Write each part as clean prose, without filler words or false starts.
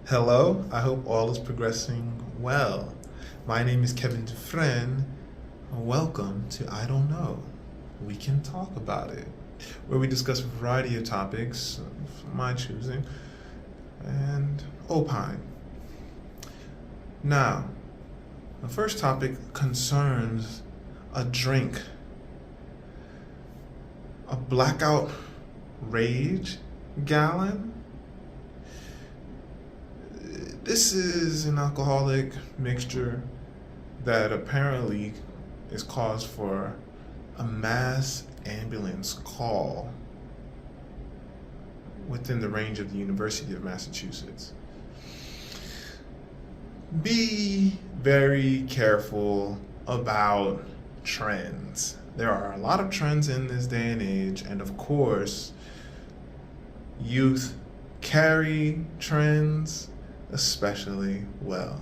Hello, I hope all is progressing well. My name is Kevin Dufresne. Welcome to I Don't Know. We can talk about it, where we discuss a variety of topics of my choosing and opine. Now, the first topic concerns a drink, a blackout rage gallon. This is an alcoholic mixture that apparently is cause for a mass ambulance call within the range of the University of Massachusetts. Be very careful about trends. There are a lot of trends in this day and age, and of course, youth carry trends especially well,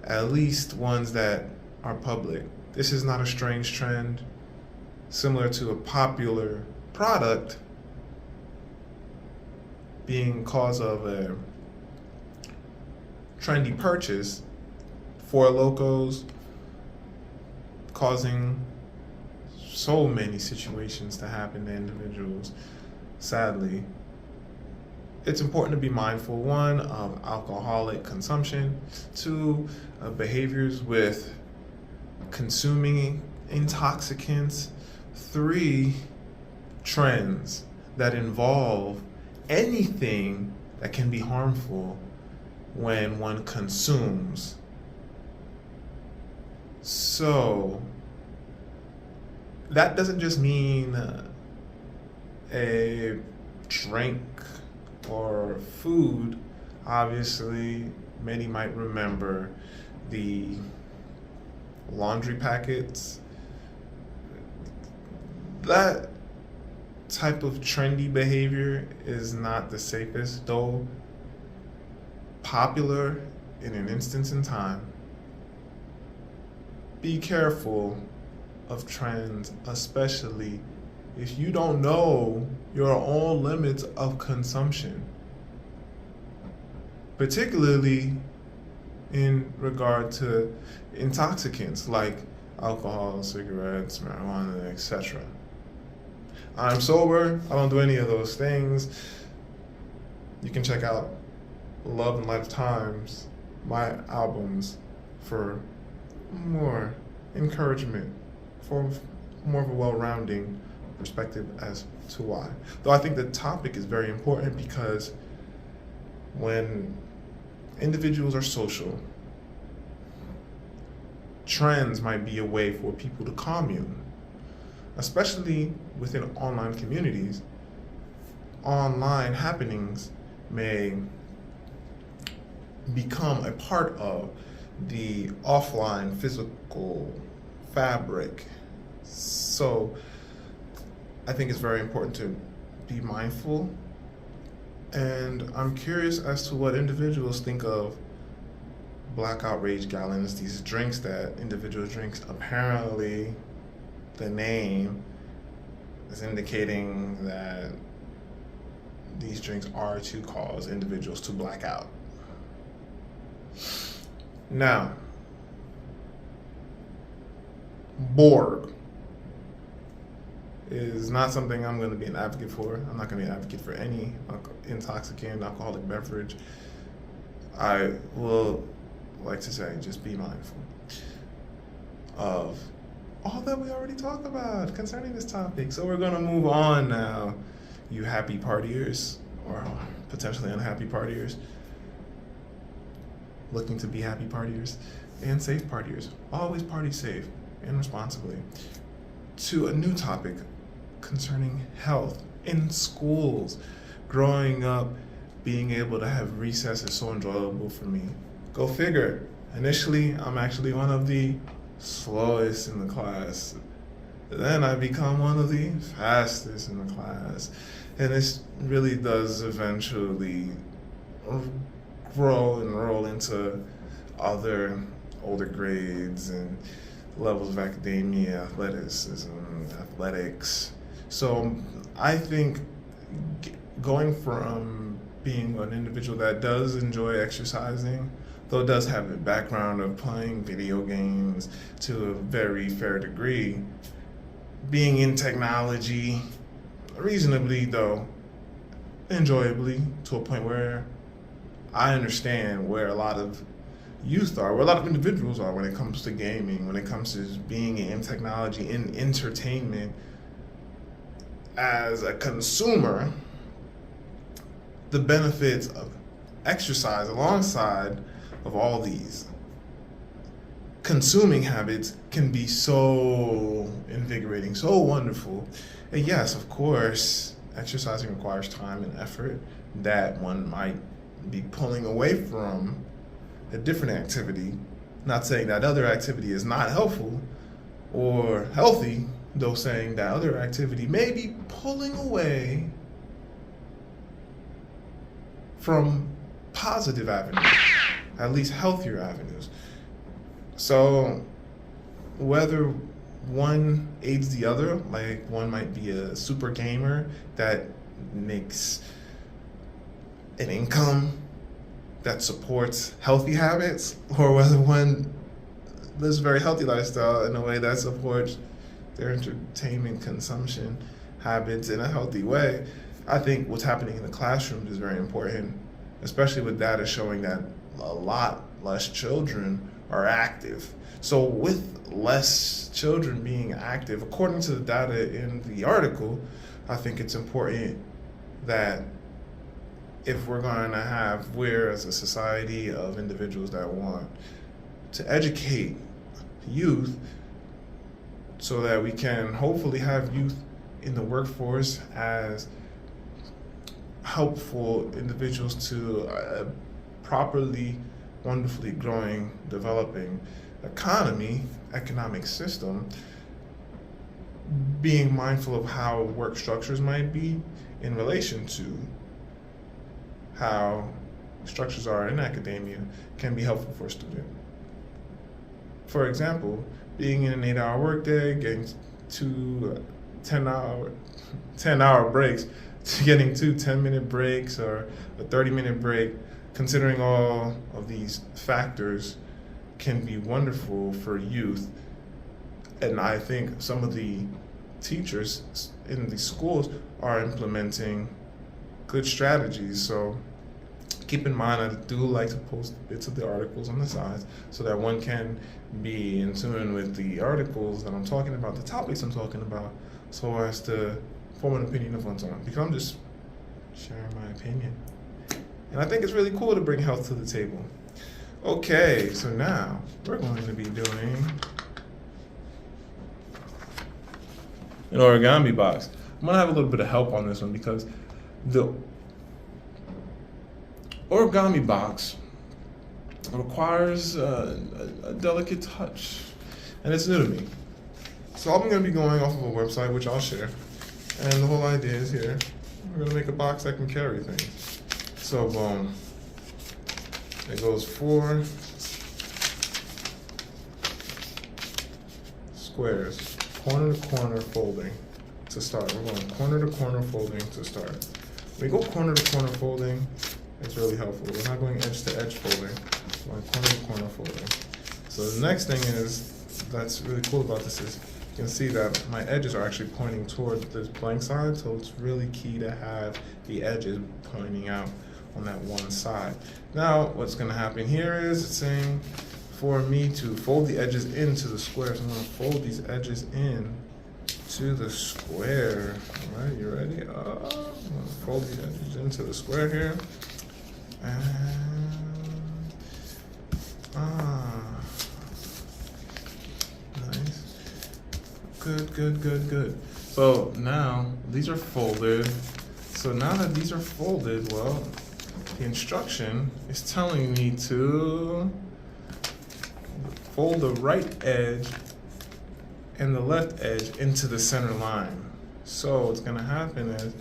at least ones that are public. This is not a strange trend, similar to a popular product being cause of a trendy purchase. Four Locos causing so many situations to happen to individuals, sadly. It's important to be mindful, one, of alcoholic consumption, two, of behaviors with consuming intoxicants, three, trends that involve anything that can be harmful when one consumes. So, that doesn't just mean a drink or food. Obviously, many might remember the laundry packets. That type of trendy behavior is not the safest, though popular in an instance in time. Be careful of trends, especially if you don't know your own limits of consumption, particularly in regard to intoxicants like alcohol, cigarettes, marijuana, etc. I'm sober, I don't do any of those things. You can check out Love and Light of Times, my albums, for more encouragement, for more of a well-rounding perspective as to why. Though I think the topic is very important because when individuals are social, trends might be a way for people to commune, especially within online communities. Online happenings may become a part of the offline physical fabric. So I think it's very important to be mindful, and I'm curious as to what individuals think of blackout rage gallons, these drinks that individuals drink. Apparently, the name is indicating that these drinks are to cause individuals to black out. Now, BORG is not something I'm going to be an advocate for. I'm not going to be an advocate for any intoxicant, alcoholic beverage. I will like to say, just be mindful of all that we already talked about concerning this topic. So we're going to move on now, you happy partiers, or potentially unhappy partiers, looking to be happy partiers, and safe partiers. Always party safe and responsibly. To a new topic concerning health in schools. Growing up, being able to have recess is so enjoyable for me. Go figure. Initially, I'm actually one of the slowest in the class. Then I become one of the fastest in the class. And this really does eventually grow and roll into other older grades and levels of academia, athleticism, athletics. So I think going from being an individual that does enjoy exercising, though it does have a background of playing video games to a very fair degree, being in technology reasonably, though enjoyably, to a point where I understand where a lot of youth are, where a lot of individuals are when it comes to gaming, when it comes to being in technology, in entertainment. As a consumer, the benefits of exercise alongside of all these consuming habits can be so invigorating, so wonderful. And yes, of course, exercising requires time and effort that one might be pulling away from a different activity. Not saying that other activity is not helpful or healthy, though saying that other activity may be pulling away from positive avenues, at least healthier avenues. So whether one aids the other, like one might be a super gamer that makes an income that supports healthy habits, or whether one lives a very healthy lifestyle in a way that supports their entertainment consumption habits in a healthy way. I think what's happening in the classrooms is very important, especially with data showing that a lot less children are active. So with less children being active, according to the data in the article, I think it's important that if we're going to have, we're as a society of individuals that want to educate youth so that we can hopefully have youth in the workforce as helpful individuals to a properly, wonderfully growing, developing economic system, being mindful of how work structures might be in relation to how structures are in academia can be helpful for a student. For example, being in an 8-hour workday, getting 2 10-hour breaks, to getting 2 10-minute breaks or a 30-minute break, considering all of these factors can be wonderful for youth. And I think some of the teachers in the schools are implementing good strategies. So keep in mind, I do like to post bits of the articles on the sides so that one can be in tune with the articles that I'm talking about, the topics I'm talking about, so as to form an opinion of one's own. Because I'm just sharing my opinion. And I think it's really cool to bring health to the table. Okay, so now we're going to be doing an origami box. I'm gonna have a little bit of help on this one because the origami box requires a delicate touch, and it's new to me. So I'm gonna be going off of a website, which I'll share, and the whole idea is here. We're gonna make a box that can carry things. So boom, it goes 4 squares, corner to corner folding to start. We're going corner to corner folding to start. When we go corner to corner folding, it's really helpful. We're not going edge to edge folding, we're going corner to corner folding. So the next thing is, that's really cool about this is, you can see that my edges are actually pointing toward this blank side, so it's really key to have the edges pointing out on that one side. Now, what's gonna happen here is it's saying for me to fold the edges into the square. So I'm gonna fold these edges in to the square. All right, you ready? I'm gonna fold these edges into the square here. And, nice. Good. So now these are folded. So now that these are folded, well, the instruction is telling me to fold the right edge and the left edge into the center line. So what's gonna happen is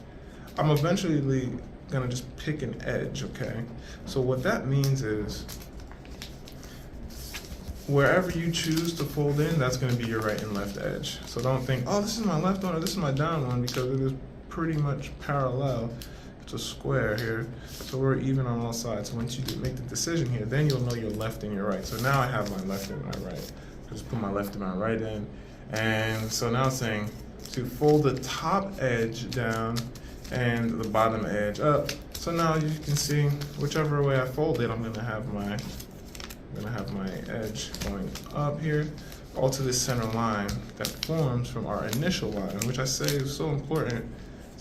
I'm eventually gonna just pick an edge, okay? So what that means is wherever you choose to fold in, that's gonna be your right and left edge. So don't think, oh, this is my left one or this is my down one, because it is pretty much parallel. it's a square here, so we're even on all sides. So once you make the decision here, then you'll know your left and your right. So now I have my left and my right. Just put my left and my right in. And so now it's saying to fold the top edge down and the bottom edge up. So now you can see whichever way I fold it, I'm gonna have my edge going up here, all to this center line that forms from our initial line, which I say is so important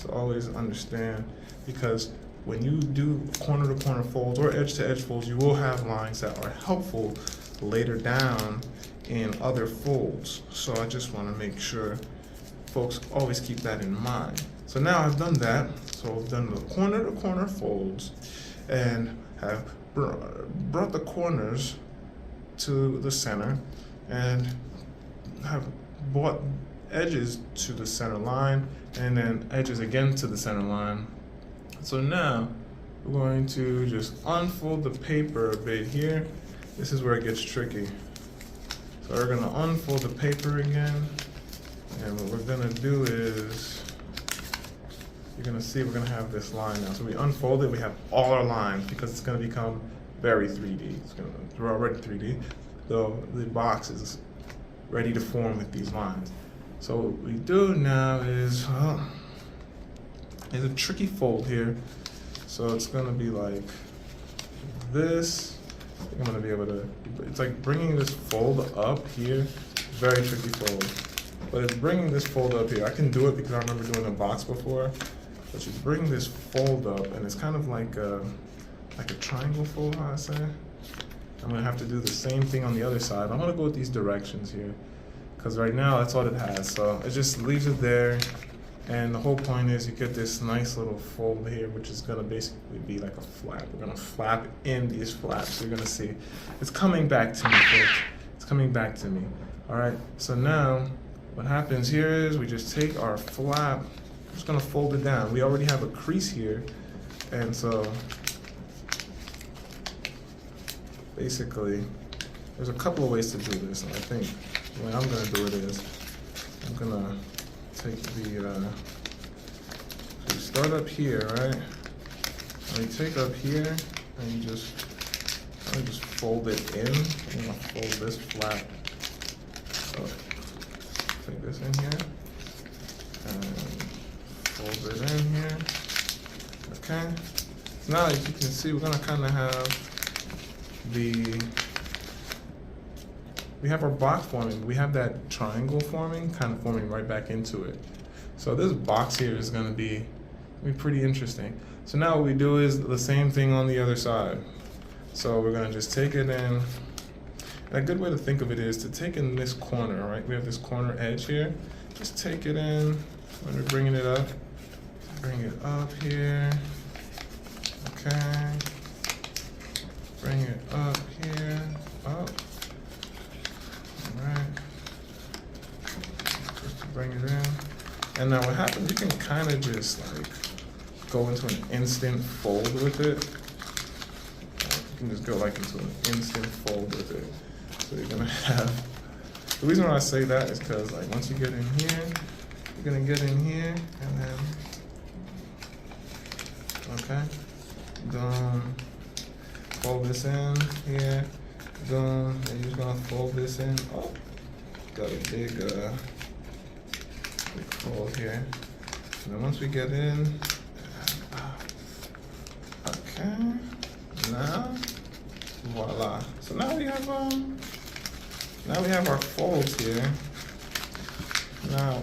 to always understand, because when you do corner to corner folds or edge to edge folds, you will have lines that are helpful later down in other folds. So I just want to make sure folks always keep that in mind. So now I've done that. So I've done the corner to corner folds and have brought the corners to the center and have brought edges to the center line and then edges again to the center line. So now we're going to just unfold the paper a bit here. This is where it gets tricky. So we're gonna unfold the paper again, and what we're gonna do is, you're gonna see we're gonna have this line now. So we unfold it, we have all our lines because it's gonna become very 3D. We're already 3D, though the box is ready to form with these lines. So what we do now is, there's a tricky fold here. So it's gonna be like this. I think I'm gonna be able to, it's like bringing this fold up here, very tricky fold. But it's bringing this fold up here. I can do it because I remember doing a box before. But you bring this fold up and it's kind of like a triangle fold, how I say. I'm gonna have to do the same thing on the other side. I'm gonna go with these directions here, because right now that's all it has. So it just leaves it there. And the whole point is you get this nice little fold here, which is gonna basically be like a flap. We're gonna flap in these flaps. You're gonna see it's coming back to me, folks. It's coming back to me. All right, so now what happens here is we just take our flap, I'm just gonna fold it down. We already have a crease here, and so basically there's a couple of ways to do this, and I think the way I'm gonna do it is I'm gonna take the, so you start up here, right? And you take up here and you just fold it in. I'm gonna fold this flap up. Take this in here and fold it in here. Okay. So now as you can see, we're gonna kind of have we have our box forming. We have that triangle forming, kind of forming right back into it. So this box here is gonna be pretty interesting. So now what we do is the same thing on the other side. So we're gonna just take it in. And a good way to think of it is to take in this corner, right? We have this corner edge here. Just take it in when we're bringing it up. Bring it up here. Okay. Bring it up here, up. All right. Just to bring it in. And now what happens, you can kind of just like go into an instant fold with it. You can just go like into an instant fold with it. So you're gonna have, the reason why I say that is because like once you get in here, you're gonna get in here and then, okay, done. Fold this in here, done, and you're just gonna fold this in. Oh, got a big fold here. And then once we get in, okay, now, voila. So now we have our folds here. Now,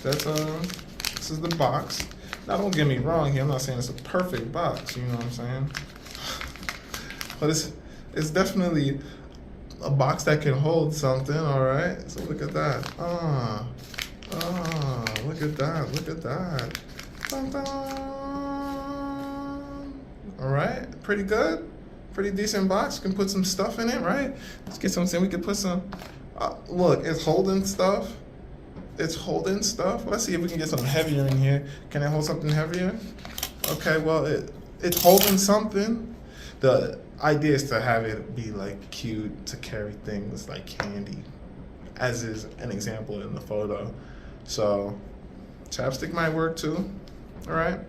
that's this is the box. Now don't get me wrong here, I'm not saying it's a perfect box, you know what I'm saying? But it's definitely a box that can hold something, all right? So look at that. Look at that, look at that. Dun, dun. All right, pretty good. Pretty decent box. You can put some stuff in it, right? Let's get something. We can put some, look, it's holding stuff. It's holding stuff. Let's see if we can get something heavier in here. Can it hold something heavier? Okay, well, it's holding something. The idea is to have it be like cute, to carry things like candy, as is an example in the photo. So Chapstick might work too. All right.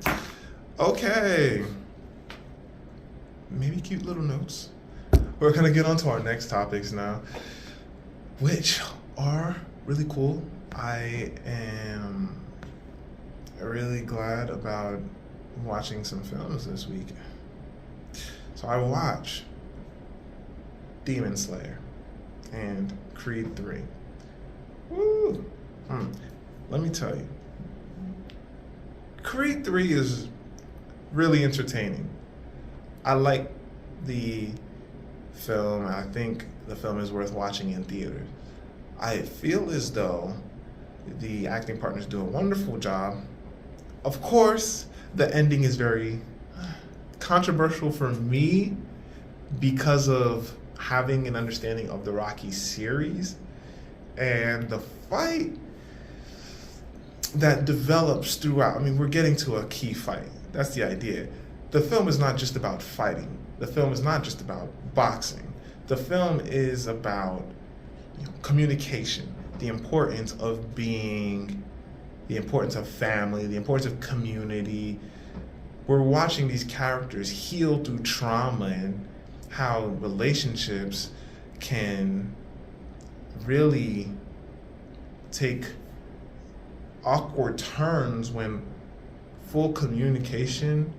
Okay. Maybe cute little notes. We're gonna get on to our next topics now, which are really cool. I am really glad about watching some films this week. So I watched Demon Slayer and Creed 3. Woo! Let me tell you, Creed 3 is really entertaining. I like the film. I think the film is worth watching in theaters. I feel as though the acting partners do a wonderful job. Of course, the ending is very controversial for me because of having an understanding of the Rocky series and the fight that develops throughout. I mean, we're getting to a key fight. That's the idea. The film is not just about fighting. The film is not just about boxing. The film is about communication, the importance of family, the importance of community. We're watching these characters heal through trauma and how relationships can really take awkward turns when full communication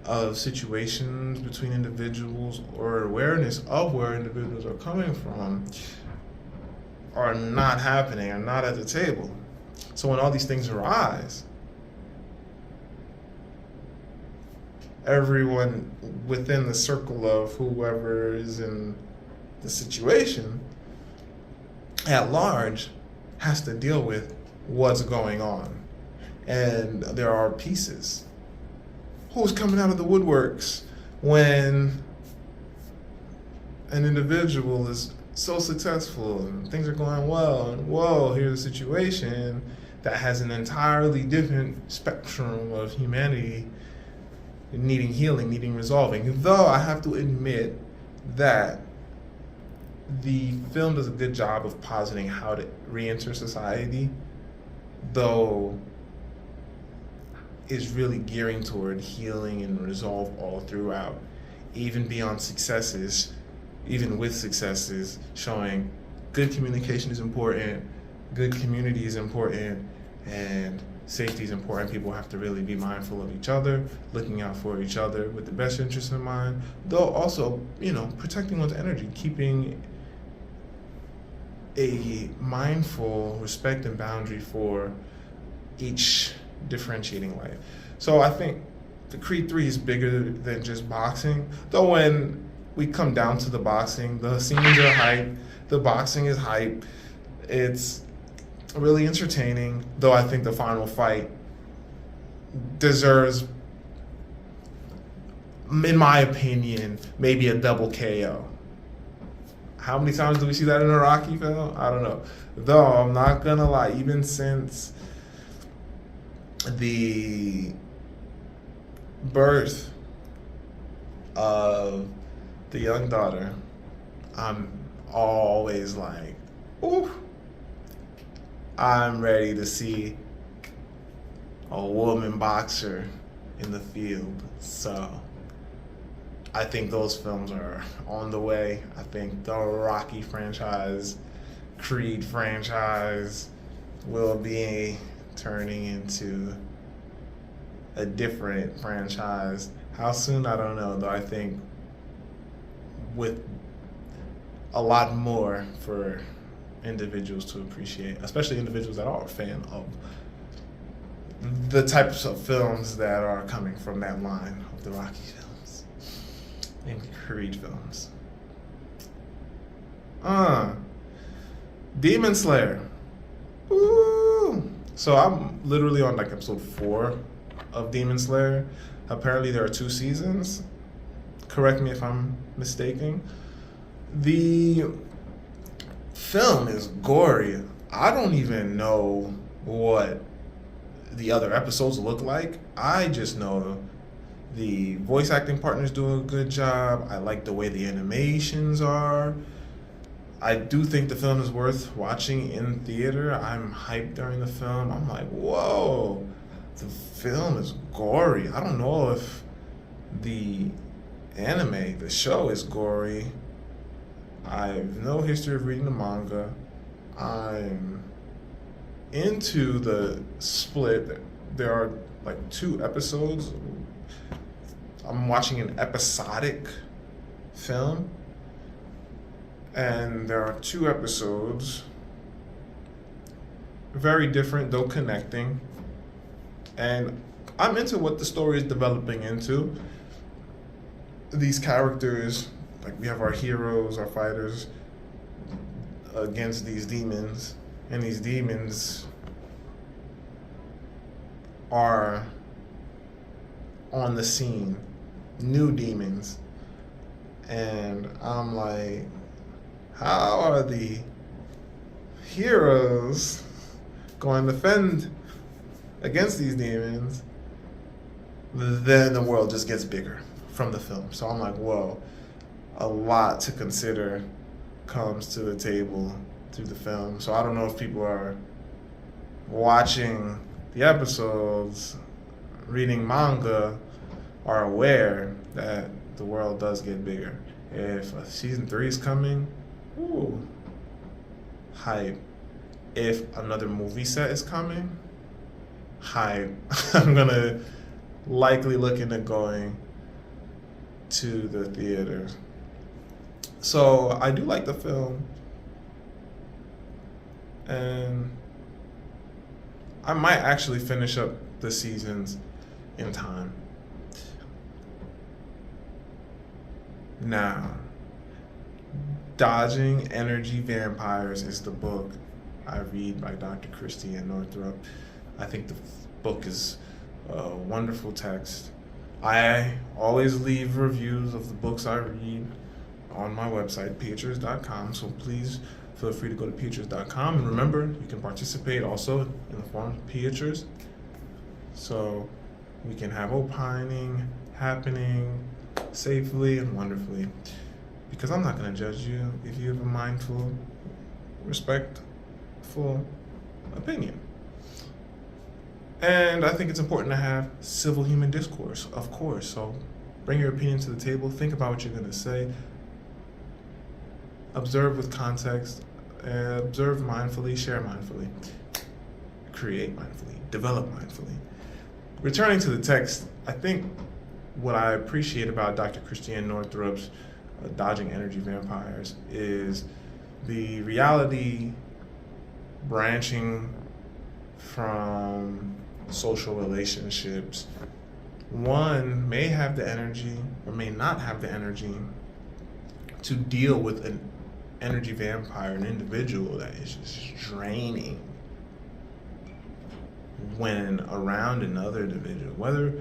of situations between individuals or awareness of where individuals are coming from are not happening, are not at the table. So when all these things arise, everyone within the circle of whoever is in the situation at large has to deal with what's going on. And there are pieces. Who's coming out of the woodworks when an individual is so successful and things are going well, and whoa, here's a situation that has an entirely different spectrum of humanity needing healing, needing resolving. Though I have to admit that the film does a good job of positing how to re-enter society, though is really gearing toward healing and resolve all throughout, even beyond successes, even with successes, showing good communication is important, good community is important, and safety is important. People have to really be mindful of each other, looking out for each other with the best interests in mind, though also, protecting one's energy, keeping a mindful respect and boundary for each differentiating life. So I think the Creed 3 is bigger than just boxing, though when we come down to the boxing, the scenes are hype, the boxing is hype, it's really entertaining, though I think the final fight deserves, in my opinion, maybe a double KO. How many times do we see that in a Rocky film? I don't know. Though I'm not gonna lie, even since the birth of the young daughter, I'm always like, ooh, I'm ready to see a woman boxer in the field. So I think those films are on the way. I think the Rocky franchise, Creed franchise will be turning into a different franchise. How soon, I don't know, though I think with a lot more for individuals to appreciate, especially individuals that are a fan of the types of films that are coming from that line of the Rocky films and Creed films. Demon Slayer. Ooh. So I'm literally on like episode 4 of Demon Slayer. Apparently there are 2 seasons. Correct me if I'm mistaken. The film is gory. I don't even know what the other episodes look like. I just know the voice acting partners do a good job. I like the way the animations are. I do think the film is worth watching in theater. I'm hyped during the film. I'm like, whoa, the film is gory. I don't know if the the show is gory. I have no history of reading the manga. I'm into the split. There are like 2 episodes. I'm watching an episodic film, and there are 2 episodes, very different though connecting, and I'm into what the story is developing into. These characters, like we have our heroes, our fighters against these demons, and these demons are on the scene, new demons. And I'm like, how are the heroes going to defend against these demons? Then the world just gets bigger from the film. So I'm like, whoa, a lot to consider comes to the table through the film. So I don't know if people are watching the episodes, reading manga, are aware that the world does get bigger. If a season 3 is coming, ooh, hype. If another movie set is coming, hype. I'm gonna likely look into going to the theater. So I do like the film, and I might actually finish up the seasons in time. Now, Dodging Energy Vampires is the book I read by Dr. Christiane Northrup. I think the book is a wonderful text. I always leave reviews of the books I read on my website, peaches.com, so please feel free to go to peaches.com. And remember, you can participate also in the forum Peaches, so we can have opining happening safely and wonderfully, because I'm not going to judge you if you have a mindful, respectful opinion. And I think it's important to have civil human discourse, of course. So bring your opinion to the table, think about what you're going to say, observe with context, observe mindfully, share mindfully, create mindfully, develop mindfully. Returning to the text, I think what I appreciate about Dr. Christiane Northrup's Dodging Energy Vampires is the reality branching from social relationships. One may have the energy or may not have the energy to deal with an energy vampire, an individual that is just draining when around another individual, whether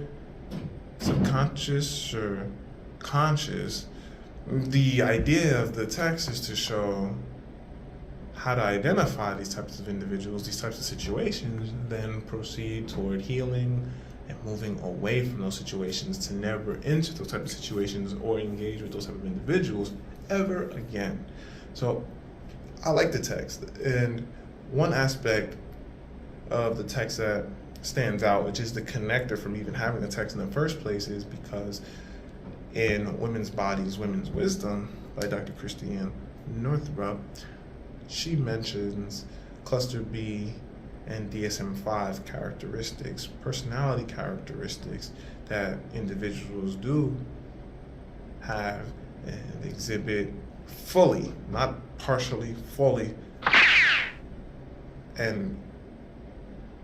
subconscious or conscious. The idea of the text is to show how to identify these types of individuals, these types of situations, then proceed toward healing and moving away from those situations to never enter those types of situations or engage with those type of individuals ever again. So I like the text, and one aspect of the text that stands out, which is the connector from even having the text in the first place, is because in Women's Bodies, Women's Wisdom by Dr. Christiane Northrup, she mentions cluster B and DSM-5 characteristics, personality characteristics that individuals do have and exhibit fully, not partially, fully, and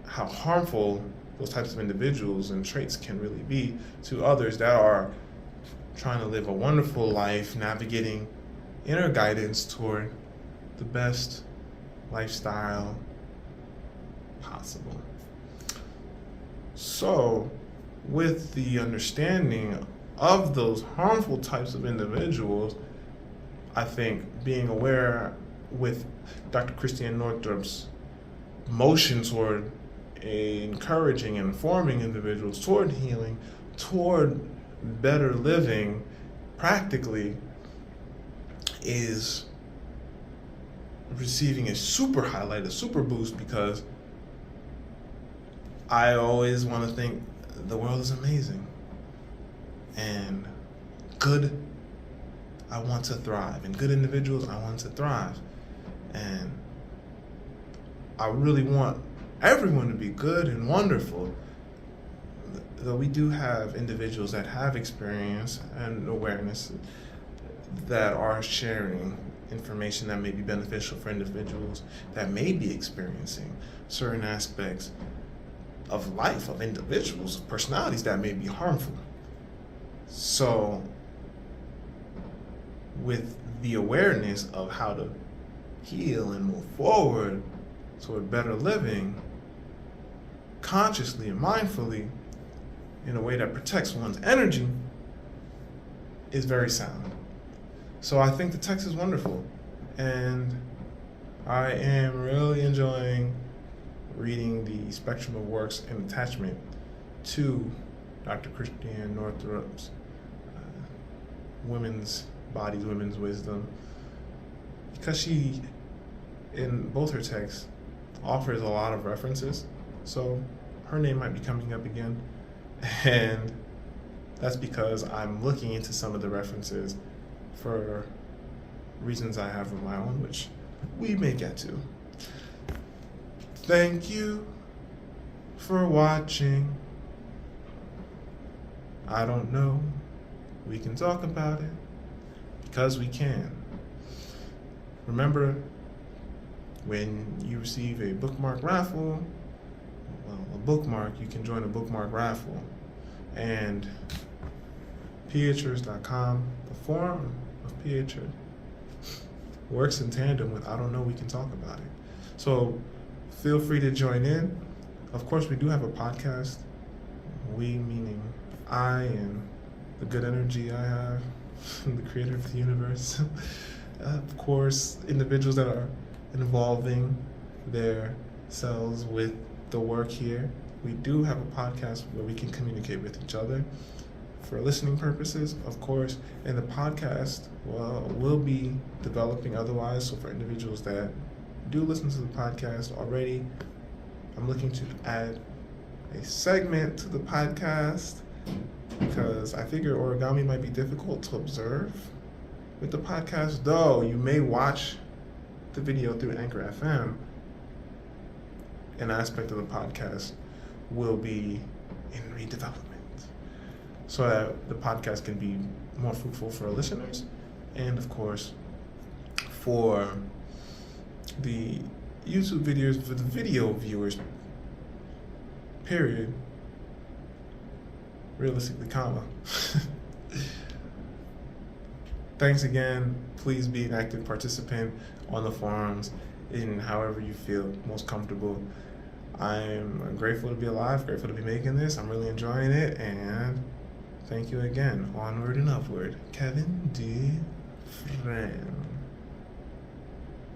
how harmful those types of individuals and traits can really be to others that are trying to live a wonderful life, navigating inner guidance toward the best lifestyle possible. So, with the understanding of those harmful types of individuals, I think being aware with Dr. Christiane Northrup's motion toward encouraging and informing individuals toward healing, toward better living practically, is receiving a super highlight, a super boost, because I always want to think the world is amazing and good. I want to thrive, and good individuals, I want to thrive. And I really want everyone to be good and wonderful. Though we do have individuals that have experience and awareness that are sharing information that may be beneficial for individuals that may be experiencing certain aspects of life, of individuals, of personalities that may be harmful. So, with the awareness of how to heal and move forward toward better living, consciously and mindfully, in a way that protects one's energy, is very sound. So I think the text is wonderful, and I am really enjoying reading the spectrum of works in attachment to Dr. Christiane Northrup's Women's Bodies, Women's Wisdom, because she, in both her texts, offers a lot of references. So her name might be coming up again, and that's because I'm looking into some of the references for reasons I have of my own, which we may get to. Thank you for watching. I don't know. We can talk about it because we can. Remember, when you receive a bookmark raffle, well, a bookmark, you can join a bookmark raffle. And PHers.com, the forum of PHers, works in tandem with I Don't Know, We Can Talk About It. So feel free to join in. Of course, we do have a podcast. We, meaning I and the good energy I have, the creator of the universe. Of course, individuals that are involving their selves with the work here. We do have a podcast where we can communicate with each other for listening purposes, of course, and the podcast will be developing otherwise. So for individuals that do listen to the podcast already, I'm looking to add a segment to the podcast because I figure origami might be difficult to observe with the podcast, though you may watch the video through Anchor FM. An aspect of the podcast will be in redevelopment so that the podcast can be more fruitful for our listeners, and of course for the YouTube videos, for the video viewers, period, realistically, comma. Thanks again. Please be an active participant on the forums in however you feel most comfortable. I'm grateful to be alive, grateful to be making this. I'm really enjoying it, and thank you again. Onward and upward. Kevin D. Friend.